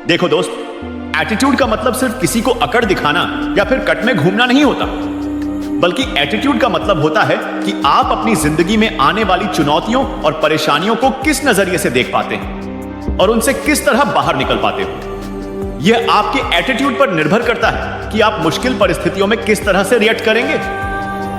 देखो दोस्त, एटीट्यूड का मतलब सिर्फ किसी को अकड़ दिखाना या फिर कट में घूमना नहीं होता, बल्कि एटीट्यूड का मतलब होता है कि आप अपनी जिंदगी में आने वाली चुनौतियों और परेशानियों को किस नजरिए से देख पाते हैं और उनसे किस तरह बाहर निकल पाते हो। यह आपके एटीट्यूड पर निर्भर करता है कि आप मुश्किल परिस्थितियों में किस तरह से रिएक्ट करेंगे।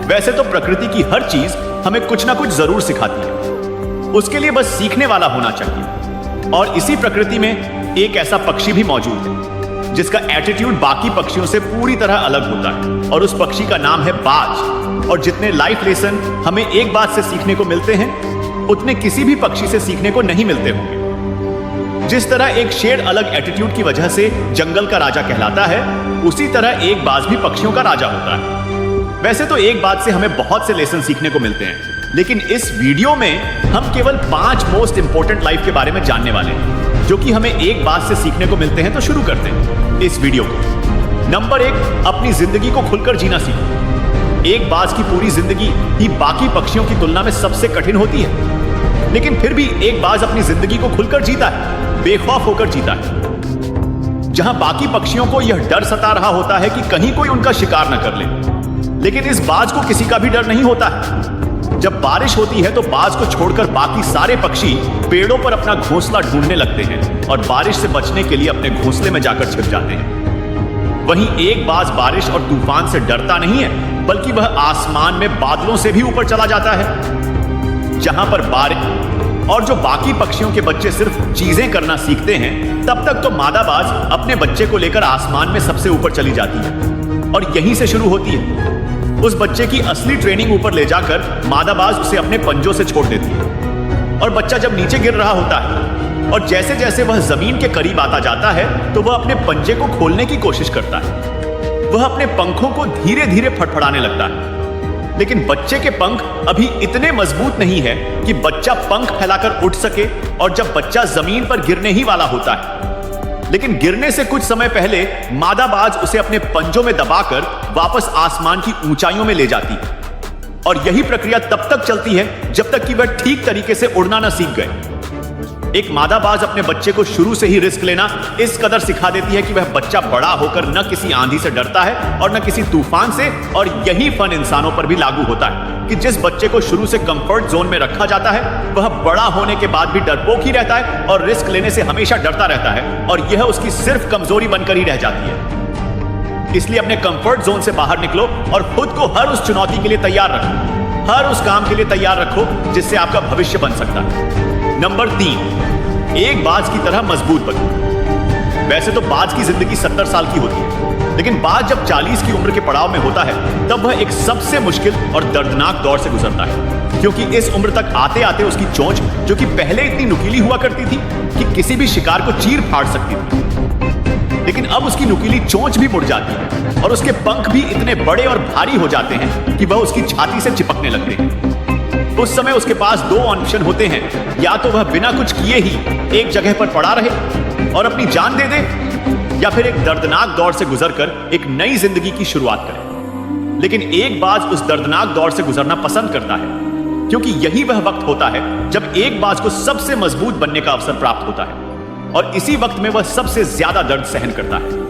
वैसे तो प्रकृति की हर चीज हमें कुछ ना कुछ जरूर सिखाती है, उसके लिए बस सीखने वाला होना चाहिए। और इसी प्रकृति में एक ऐसा पक्षी भी मौजूद है जिसका एटीट्यूड बाकी पक्षियों से पूरी तरह अलग होता है, और उस पक्षी का नाम है बाज। और जितने लाइफ लेसन हमें एक बात से सीखने को मिलते हैं, उतने किसी भी पक्षी से सीखने को नहीं मिलते होंगे। जिस तरह एक शेर अलग एटीट्यूड की वजह से जंगल का राजा कहलाता है, उसी तरह एक बाज भी पक्षियों का राजा होता है। वैसे तो एक बात से हमें बहुत से लेसन सीखने को मिलते हैं, लेकिन इस वीडियो में हम केवल 5 मोस्ट इंपोर्टेंट लाइफ के बारे में जानने वाले हैं, जो कि हमें एक बात से सीखने को मिलते हैं। तो शुरू करते हैं इस वीडियो को। नंबर 1, अपनी जिंदगी को खुलकर जीना सीखो। एक बाज की पूरी जिंदगी ही बाकी पक्षियों की तुलना में सबसे कठिन होती है, लेकिन फिर भी एक बाज अपनी जिंदगी को खुलकर जीता है, बेखौफ होकर जीता है। जहां बाकी पक्षियों को यह डर सता रहा होता है कि कहीं कोई उनका शिकार न कर ले, लेकिन इस बाज को किसी का भी डर नहीं होता है। जब बारिश होती है तो बाज को छोड़कर बाकी सारे पक्षी पेड़ों पर अपना घोंसला ढूंढने लगते हैं और बारिश से बचने के लिए अपने घोंसले में जाकर छिप जाते हैं। वहीं एक बाज बारिश और तूफान से डरता नहीं है, बल्कि वह आसमान में बादलों से भी ऊपर चला जाता है। जहां पर बारिश और जो बाकी पक्षियों के बच्चे सिर्फ चीजें करना सीखते हैं, तब तक तो मादा बाज अपने बच्चे को लेकर आसमान में सबसे ऊपर चली जाती है और यहीं से शुरू होती है। उस बच्चे की असली ट्रेनिंग ऊपर ले जाकर मादा बाज उसे अपने पंजों से छोड़ देती है, और बच्चा जब नीचे गिर रहा होता है और जैसे जैसे वह जमीन के करीब आता जाता है, तो वह अपने पंजे को खोलने की कोशिश करता है। वह अपने पंखों को धीरे धीरे फड़फड़ाने लगता है, लेकिन बच्चे के पंख अभी इतने मजबूत नहीं है कि बच्चा पंख फैलाकर उठ सके। और जब बच्चा जमीन पर गिरने ही वाला होता है, लेकिन गिरने से कुछ समय पहले मादा बाज उसे अपने पंजों में दबाकर वापस आसमान की ऊंचाइयों में ले जाती है। और यही प्रक्रिया तब तक चलती है जब तक कि वह ठीक तरीके से उड़ना न सीख गए। एक मादा बाज अपने बच्चे को शुरू से ही रिस्क लेना इस कदर सिखा देती है कि वह बच्चा बड़ा होकर न किसी आंधी से डरता है और न किसी तूफान से। और यही फन इंसानों पर भी लागू होता है कि जिस बच्चे को शुरू से कंफर्ट जोन में रखा जाता है, वह बड़ा होने के बाद भी डरपोक ही रहता है और रिस्क लेने से हमेशा डरता रहता है, और यह उसकी सिर्फ कमजोरी बनकर ही रह जाती है। इसलिए अपने कंफर्ट जोन से बाहर निकलो और खुद को हर उस चुनौती के लिए तैयार रखो, हर उस काम के लिए तैयार रखो जिससे आपका भविष्य बन सकता है। नंबर 3, एक बाज की तरह मजबूत बनो। वैसे तो बाज की जिंदगी 70 साल की होती है, लेकिन बाज जब 40 की उम्र के पड़ाव में होता है, तब वह एक सबसे मुश्किल और दर्दनाक दौर से गुजरता है। क्योंकि इस उम्र तक आते आते उसकी चोंच, जो कि पहले इतनी नुकीली हुआ करती थी कि किसी भी शिकार को चीर फाड़ सकती थी, लेकिन अब उसकी नुकीली चोंच भी मुड़ जाती है और उसके पंख भी इतने बड़े और भारी हो जाते हैं कि वह उसकी छाती से चिपकने लगते हैं। उस समय उसके पास 2 ऑप्शन होते हैं, या तो वह बिना कुछ किए ही एक जगह पर पड़ा रहे और अपनी जान दे दे, या फिर एक दर्दनाक दौर से गुजरकर एक नई जिंदगी की शुरुआत करे। लेकिन एक बाज उस दर्दनाक दौर से गुजरना पसंद करता है, क्योंकि यही वह वक्त होता है जब एक बाज को सबसे मजबूत बनने का अवसर प्राप्त होता है, और इसी वक्त में वह सबसे ज्यादा दर्द सहन करता है।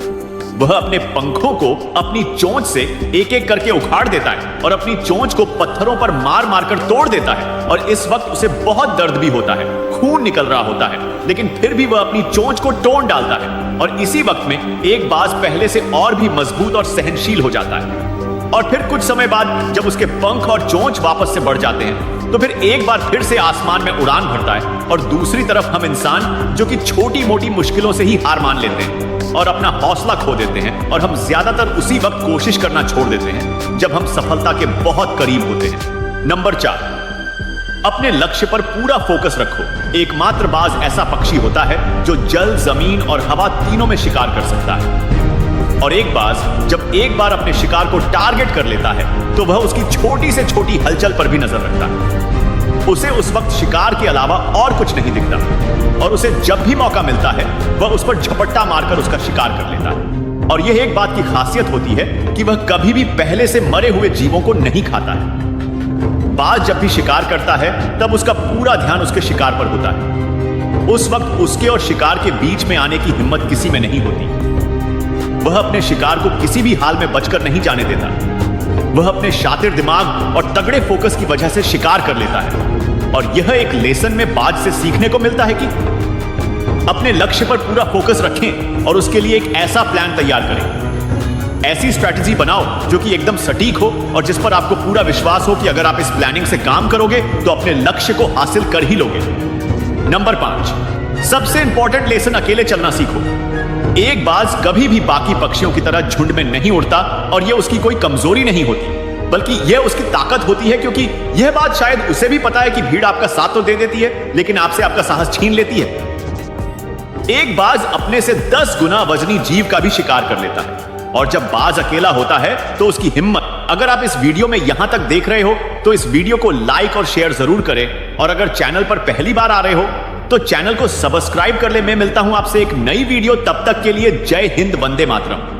वह अपने पंखों को अपनी चोंच से एक एक करके उखाड़ देता है और अपनी चोंच को पत्थरों पर मार मार कर तोड़ देता है, और इस वक्त उसे बहुत दर्द भी होता है, खून निकल रहा होता है, लेकिन फिर भी वह अपनी चोंच को तोड़ डालता है। और इसी वक्त में एक बाज पहले से और भी मजबूत और सहनशील हो जाता है। और फिर कुछ समय बाद जब उसके पंख और चोंच वापस से बढ़ जाते हैं, तो फिर एक बार फिर से आसमान में उड़ान भरता है। और दूसरी तरफ हम इंसान, जो कि छोटी मोटी मुश्किलों से ही हार मान लेते हैं और अपना हौसला खो देते हैं, और हम ज्यादातर उसी वक्त कोशिश करना छोड़ देते हैं जब हम सफलता के बहुत करीब होते हैं। नंबर 4, अपने लक्ष्य पर पूरा फोकस रखो। एकमात्र बाज ऐसा पक्षी होता है जो जल, जमीन और हवा तीनों में शिकार कर सकता है। और एक बाज जब एक बार अपने शिकार को टारगेट कर लेता है, तो वह उसकी छोटी से छोटी हलचल पर भी नजर रखता है। उसे उस वक्त शिकार के अलावा और कुछ नहीं दिखता, और उसे जब भी मौका मिलता है, वह उस पर झपट्टा मारकर उसका शिकार कर लेता है। और यह एक बात की खासियत होती है कि वह कभी भी पहले से मरे हुए जीवों को नहीं खाता है। बाज जब भी शिकार करता है, तब उसका पूरा ध्यान उसके शिकार पर होता है। उस वक्त उसके और शिकार के बीच में आने की हिम्मत किसी में नहीं होती। वह अपने शिकार को किसी भी हाल में बचकर नहीं जाने देता। वह अपने शातिर दिमाग और तगड़े फोकस की वजह से शिकार कर लेता है। और यह एक लेसन में बाज से सीखने को मिलता है कि अपने लक्ष्य पर पूरा फोकस रखें और उसके लिए एक ऐसा प्लान तैयार करें, ऐसी स्ट्रैटेजी बनाओ जो कि एकदम सटीक हो और जिस पर आपको पूरा विश्वास हो कि अगर आप इस प्लानिंग से काम करोगे तो अपने लक्ष्य को हासिल कर ही लोगे। नंबर 5, सबसे इंपॉर्टेंट लेसन, अकेले चलना सीखो। एक बाज कभी भी बाकी पक्षियों की तरह झुंड में नहीं उड़ता और यह उसकी कोई कमजोरी नहीं होती, बल्कि यह उसकी ताकत होती है, क्योंकि यह बात शायद उसे भी पता है कि भीड़ आपका साथ तो दे देती है लेकिन आपसे आपका साहस छीन लेती है। एक बाज अपने से 10 गुना वजनी जीव का भी शिकार कर लेता है और जब बाज अकेला होता है तो उसकी हिम्मत। अगर आप इस वीडियो में यहां तक देख रहे हो तो इस वीडियो को लाइक और शेयर जरूर करें और अगर चैनल पर पहली बार आ रहे हो तो चैनल को सब्सक्राइब कर ले। मैं मिलता हूं आपसे एक नई वीडियो, तब तक के लिए जय हिंद, वंदे मातरम।